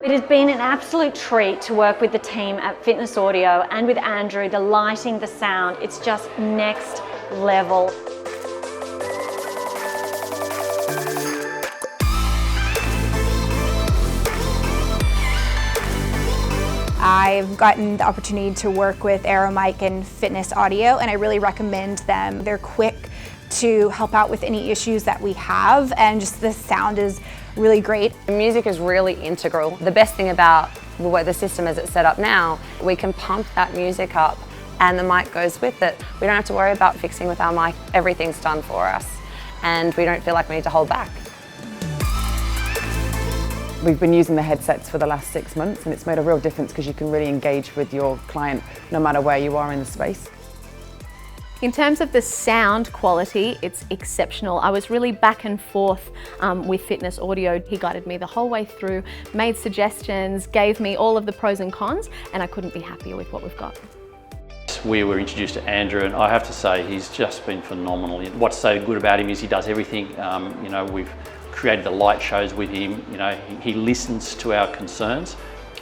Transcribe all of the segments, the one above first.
It has been an absolute treat to work with the team at Fitness Audio and with Andrew. The lighting, the sound, it's just next level. I've gotten the opportunity to work with Aeromic and Fitness Audio, and I really recommend them. They're quick to help out with any issues that we have, and just the sound is really great. The music is really integral. The best thing about the system as it's set up now, we can pump that music up and the mic goes with it. We don't have to worry about fixing with our mic. Everything's done for us and we don't feel like we need to hold back. We've been using the headsets for the last 6 months and it's made a real difference because you can really engage with your client no matter where you are in the space. In terms of the sound quality, it's exceptional. I was really back and forth with Fitness Audio. He guided me the whole way through, made suggestions, gave me all of the pros and cons, and I couldn't be happier with what we've got. We were introduced to Andrew and I have to say he's just been phenomenal. What's so good about him is he does everything. We've created the light shows with him. He listens to our concerns.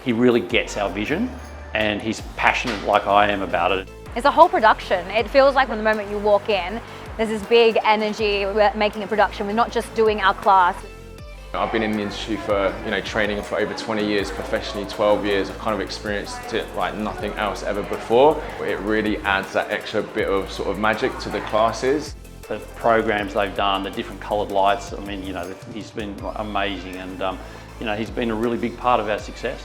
He really gets our vision and he's passionate like I am about it. It's a whole production. It feels like from the moment you walk in, there's this big energy. We're making a production. We're not just doing our class. I've been in the industry for, training for over 20 years, professionally 12 years. I've kind of experienced it like nothing else ever before. It really adds that extra bit of sort of magic to the classes. The programs they've done, the different coloured lights, he's been amazing and he's been a really big part of our success.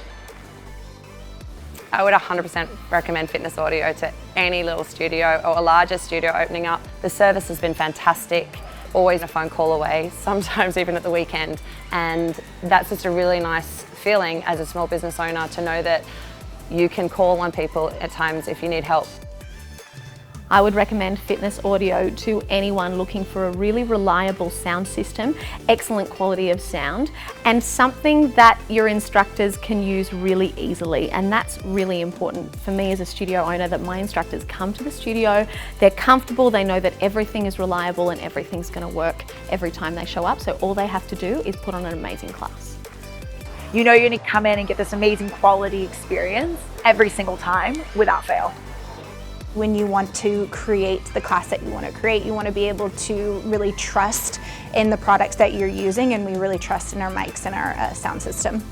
I would 100% recommend Fitness Audio to any little studio or a larger studio opening up. The service has been fantastic, always a phone call away, sometimes even at the weekend. And that's just a really nice feeling as a small business owner to know that you can call on people at times if you need help. I would recommend Fitness Audio to anyone looking for a really reliable sound system, excellent quality of sound, and something that your instructors can use really easily. And that's really important for me as a studio owner, that my instructors come to the studio, they're comfortable, they know that everything is reliable and everything's going to work every time they show up. So all they have to do is put on an amazing class. You're going to come in and get this amazing quality experience every single time without fail. When you want to create the class that you want to create, you want to be able to really trust in the products that you're using, and we really trust in our mics and our sound system.